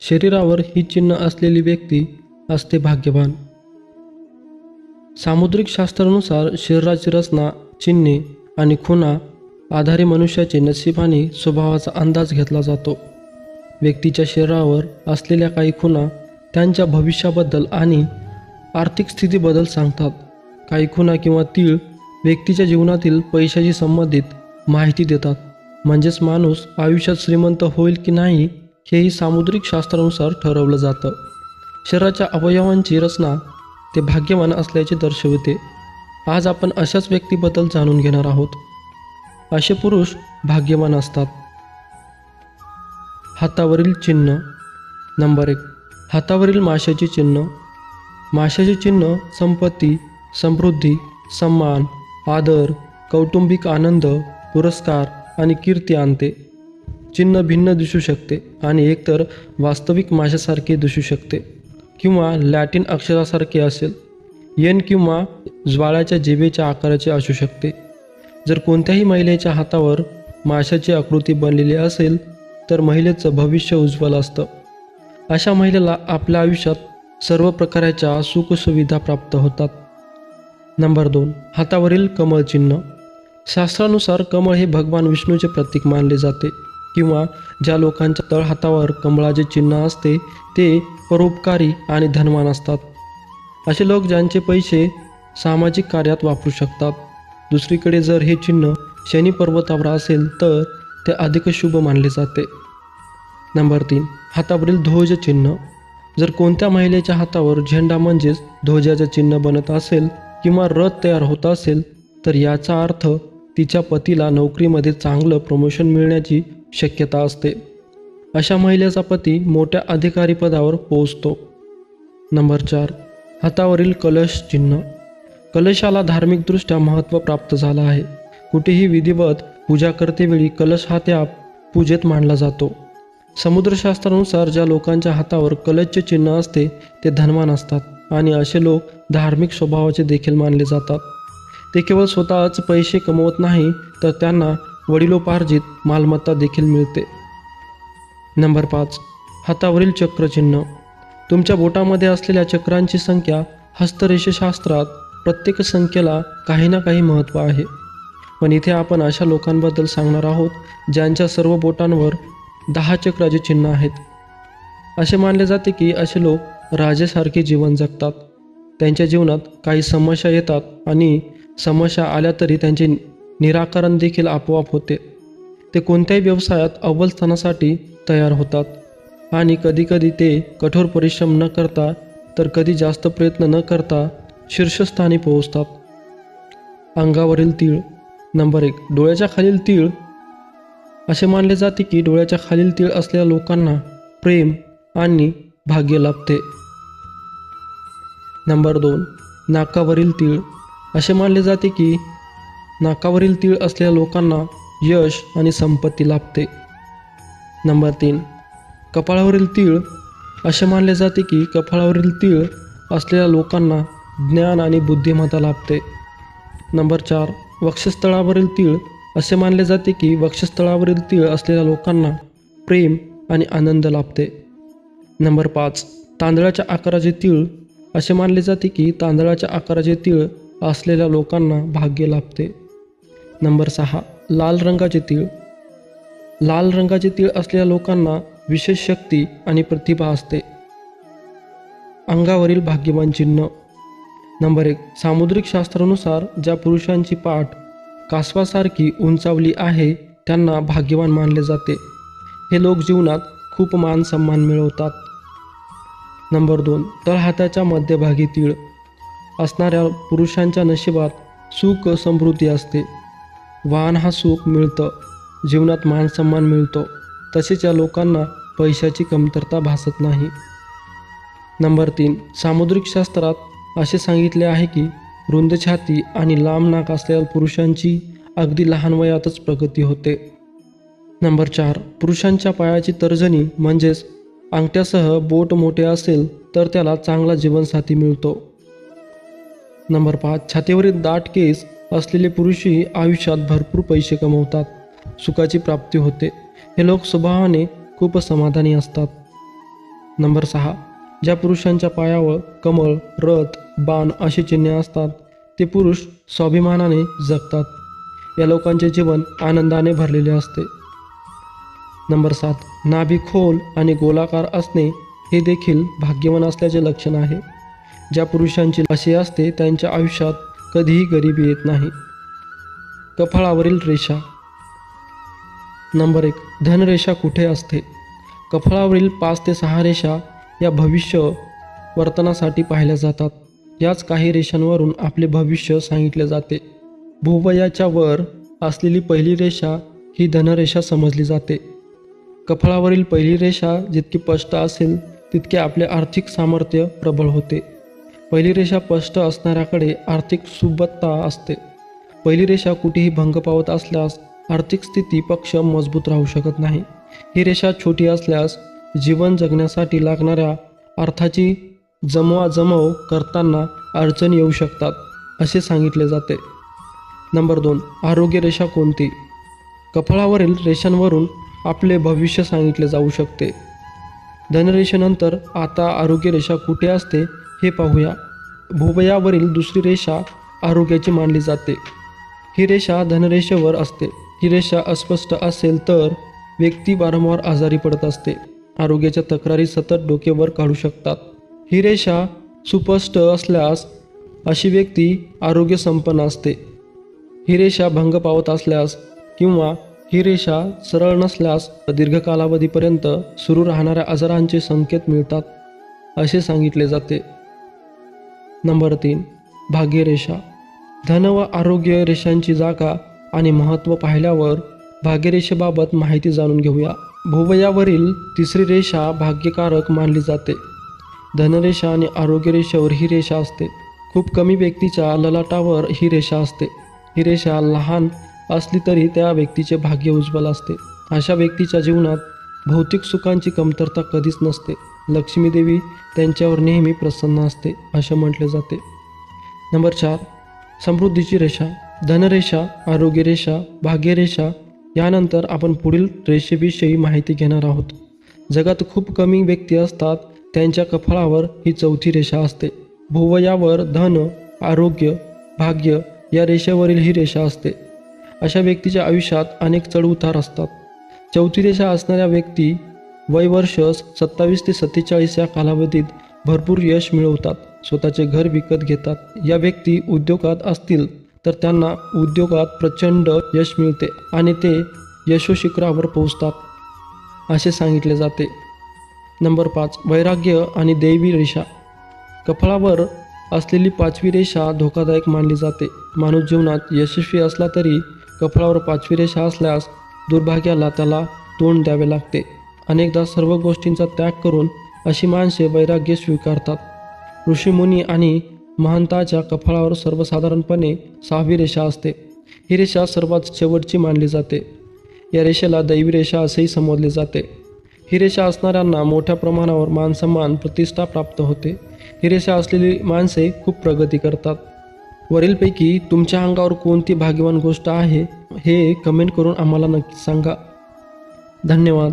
शरीरावर ही चिन्ह असलेली व्यक्ती असते भाग्यवान. सामुद्रिक शास्त्रानुसार शरीराची रचना, चिन्हे आणि खुणा आधारे मनुष्याचे नशीब आणि स्वभावाचा अंदाज घेतला जातो. व्यक्तीच्या शरीरावर असलेल्या काही खुणा त्यांच्या भविष्याबद्दल आणि आर्थिक स्थितीबद्दल सांगतात. काही खुणा किंवा तीळ व्यक्तीच्या जीवनातील पैशाशी संबंधित माहिती देतात. म्हणजेच माणूस आयुष्यात श्रीमंत होईल की नाही हेही सामुद्रिक शास्त्रानुसार ठरवलं जातं. शरीराच्या अवयवांची रचना ते भाग्यवान असल्याचे दर्शवते. आज आपण अशाच व्यक्तीबद्दल जाणून घेणार आहोत. असे पुरुष भाग्यवान असतात. हातावरील चिन्ह. नंबर 1. हातावरील माशाचे चिन्ह. माशाचे चिन्ह संपत्ती, समृद्धी, सन्मान, आदर, कौटुंबिक आनंद, पुरस्कार आणि कीर्ती आणते. चिन्ह भिन्न दिसू शकते आणि एकतर वास्तविक माशासारखे दिसू शकते किंवा लॅटिन अक्षरासारखे असेल. एन किंवा ज्वाळाच्या जिभेच्या आकाराचे असू शकते. जर कोणत्याही महिलेच्या हातावर माशाची आकृती बनलेली असेल तर महिलेचं भविष्य उज्ज्वल असतं. अशा महिलेला आपल्या आयुष्यात सर्व प्रकारच्या सुखसुविधा प्राप्त होतात. नंबर 2. हातावरील कमळ चिन्ह. शास्त्रानुसार कमळ हे भगवान विष्णूचे प्रतीक मानले जाते किंवा ज्या लोकांच्या तळहातावर कमळाचे चिन्ह असते ते परोपकारी आणि धनवान असतात. असे लोक ज्यांचे पैसे सामाजिक कार्यात वापरू शकतात. दुसरीकडे जर हे चिन्ह शनी पर्वतावर असेल तर ते अधिक शुभ मानले जाते. नंबर 3. हातावरील ध्वज चिन्ह. जर कोणत्या महिलेच्या हातावर झेंडा म्हणजेच ध्वजाचे चिन्ह बनत असेल किंवा रथ तयार होत असेल तर याचा अर्थ तिच्या पतीला नोकरीमध्ये चांगलं प्रमोशन मिळण्याची शक्यता असते. अशा महिलेचा पती मोठ्या अधिकारी पदावर पोहोचतो. नंबर 4. हातावरील कलश चिन्ह. कलशाला धार्मिकदृष्ट्या महत्त्व प्राप्त झालं आहे. कुठेही विधिवत पूजा करतेवेळी कलश हा त्या पूजेत मांडला जातो. समुद्रशास्त्रानुसार ज्या लोकांच्या हातावर कलशचे चिन्ह असते ते धनवान असतात आणि असे लोक धार्मिक स्वभावाचे देखील मानले जातात. ते केवळ स्वतःच पैसे कमवत नाही तर त्यांना वडिलोपार्जित मालमत्ता देखील मिळते. नंबर 5. हातावरील चक्रचिन्ह. तुमच्या बोटामध्ये असलेल्या चक्रांची संख्या. हस्तरेषाशास्त्रात प्रत्येक संख्येला काही ना काही महत्त्व आहे. पण इथे आपण अशा लोकांबद्दल सांगणार आहोत ज्यांच्या सर्व बोटांवर 10 चक्राचे चिन्ह आहेत. असे मानले जाते की असे लोक राजेसारखे जीवन जगतात. त्यांच्या जीवनात काही समस्या येतात आणि समस्या आल्या तरी त्यांचे निराकरण देखील आपोआप होते. ते कोणत्याही व्यवसायात अव्वल स्थानासाठी तयार होतात आणि कधीकधी ते कठोर परिश्रम न करता तर कधी जास्त प्रयत्न न करता शीर्षस्थानी पोहोचतात. अंगावरील तीळ. नंबर 1. डोळ्याच्या खालील तीळ. असे मानले जाते की डोळ्याच्या खालील तीळ असलेल्या लोकांना प्रेम आणि भाग्य लाभते. नंबर 2. नाकावरील तीळ. असे मानले जाते की नाकावरील तीळ असलेल्या लोकांना यश आणि संपत्ती लाभते. नंबर 3. कपाळावरील तीळ. असे मानले जाते की कपाळावरील तीळ असलेल्या लोकांना ज्ञान आणि बुद्धिमत्ता लाभते. नंबर 4. वक्षस्थळावरील तीळ. असे मानले जाते की वक्षस्थळावरील तीळ असलेल्या लोकांना प्रेम आणि आनंद लाभते. नंबर 5. तांदळाच्या आकाराचे तीळ. असे मानले जाते की तांदळाच्या आकाराचे तीळ असलेल्या लोकांना भाग्य लाभते. नंबर 6. लाल रंगाचे तीळ. लाल रंगाचे तीळ असलेल्या लोकांना विशेष शक्ती आणि प्रतिभा असते. अंगावरील भाग्यवान चिन्ह. नंबर 1. सामुद्रिक शास्त्रानुसार ज्या पुरुषांची पाठ कासवासारखी उंचावली आहे त्यांना भाग्यवान मानले जाते. हे लोक जीवनात खूप मान सन्मान मिळवतात. नंबर 2. तळहाताच्या मध्यभागी तीळ असणाऱ्या पुरुषांच्या नशिबात सुख समृद्धी असते. वाहन हा सुख मिळतं, जीवनात मान सन्मान मिळतो. तसेच या लोकांना पैशाची कमतरता भासत नाही. नंबर 3. सामुद्रिक शास्त्रात असे सांगितले आहे की रुंद छाती आणि लांब नाक असलेल्या पुरुषांची अगदी लहान वयातच प्रगती होते. नंबर 4. पुरुषांच्या पायाची तर्जनी म्हणजेच अंगठ्यासह बोट मोठे असेल तर त्याला चांगला जीवनसाथी मिळतो. नंबर 5. छातीवरील दाट केस असलेले पुरुषही आयुष्यात भरपूर पैसे कमवतात, सुखाची प्राप्ती होते. हे लोक स्वभावाने खूप समाधानी असतात. नंबर 6. ज्या पुरुषांच्या पायावर कमळ, रथ, बाण अशी चिन्हे असतात ते पुरुष स्वाभिमानाने जगतात. या लोकांचे जीवन आनंदाने भरलेले असते. नंबर 7. नाभी खोल आणि गोलाकार असणे हे देखील भाग्यवान असल्याचे लक्षण आहे. ज्या पुरुषांची असे असते त्यांच्या आयुष्यात कधीही गरिबी येत नाही. कपाळावरील रेषा. नंबर 1. धनरेषा कुठे असते? कपाळावरील 5 ते 6 रेषा या भविष्य वर्तनासाठी पाहिल्या जातात. याच काही रेषांवरून आपले भविष्य सांगितले जाते. भुवयाच्या वर असलेली पहिली रेषा ही धनरेषा समजली जाते. कपाळावरील पहिली रेषा जितकी स्पष्ट असेल तितके आपले आर्थिक सामर्थ्य प्रबळ होते. पहिली रेषा स्पष्ट असणाऱ्याकडे आर्थिक सुबत्ता असते. पहिली रेषा कुठेही भंग पावत असल्यास आर्थिक स्थिती पक्ष मजबूत राहू शकत नाही. ही रेषा छोटी असल्यास जीवन जगण्यासाठी लागणाऱ्या अर्थाची जमवाजमव करताना अडचणी येऊ शकतात असे सांगितले जाते. नंबर 2. आरोग्य रेषा कोणती? कपाळावरील रेषांवरून आपले भविष्य सांगितले जाऊ शकते. धनरेषेनंतर आता आरोग्य रेषा कुठे असते हे पाहूया. भुवयावरील दुसरी रेषा आरोग्याची मानली जाते. ही रेषा धनरेषेवर असते. ही रेषा अस्पष्ट असेल तर व्यक्ती वारंवार आजारी पडत असते. आरोग्याच्या तक्रारी सतत डोकेवर काढू शकतात. ही रेषा सुस्पष्ट असल्यास अशी व्यक्ती आरोग्य संपन्न असते. ही रेषा भंग पावत असल्यास किंवा ही रेषा सरळ नसल्यास दीर्घ कालावधीपर्यंत सुरू राहणाऱ्या आजारांचे संकेत मिळतात असे सांगितले जाते. नंबर 3. भाग्यरेषा. धन व आरोग्य रेषांची जागा आणि महत्त्व पाहिल्यावर भाग्यरेषेबाबत माहिती जाणून घेऊया. भुवयावरील तिसरी रेषा भाग्यकारक मानली जाते. धनरेषा आणि आरोग्य रेषेवर ही रेषा असते. खूप कमी व्यक्तीच्या ललाटावर ही रेषा असते. ही रेषा लहान असली तरी त्या व्यक्तीचे भाग्य उज्ज्वल असते. अशा व्यक्तीच्या जीवनात भौतिक सुखांची कमतरता कधीच नसते. लक्ष्मी देवी त्यांच्यावर नेहमी प्रसन्न असते असे म्हटले जाते. नंबर 4. समृद्धीची रेषा. धनरेषा, आरोग्य रेषा, भाग्यरेषा यानंतर आपण पुढील रेषेविषयी माहिती घेणार आहोत. जगात खूप कमी व्यक्ती असतात त्यांच्या कपाळावर ही चौथी रेषा असते. भुवयावर धन, आरोग्य, भाग्य या रेषेवरील ही रेषा असते. अशा व्यक्तीच्या आयुष्यात अनेक चढउतार असतात. चौथी रेषा असणाऱ्या व्यक्ती वयवर्ष 27 ते 47 या कालावधीत भरपूर यश मिळवतात. स्वतःचे घर विकत घेतात. या व्यक्ती उद्योगात असतील तर त्यांना उद्योगात प्रचंड यश मिळते आणि ते यशोशिखरावर पोहोचतात असे सांगितले जाते. नंबर 5. वैराग्य आणि दैवी रेषा. कपाळावर असलेली 5वी रेषा धोकादायक मानली जाते. माणूस जीवनात यशस्वी असला तरी कपाळावर 5वी रेषा असल्यास दुर्भाग्याला त्याला तोंड द्यावे लागते. अनेकदा सर्व गोष्टींचा त्याग करून अशी माणसे वैराग्य स्वीकारतात. ऋषीमुनी आणि महंताच्या कपाळावर सर्वसाधारणपणे 6वी रेषा असते. ही रेषा सर्वात शेवटची मानली जाते. या रेषेला दैवी रेषा असेही संबोधले जाते. ही रेषा असणाऱ्यांना मोठ्या प्रमाणावर मानसन्मान, प्रतिष्ठा प्राप्त होते. ही रेषा असलेली माणसे खूप प्रगती करतात. वरीलपैकी तुमच्या अंगावर कोणती भाग्यवान गोष्ट आहे हे कमेंट करून आम्हाला नक्की सांगा. धन्यवाद.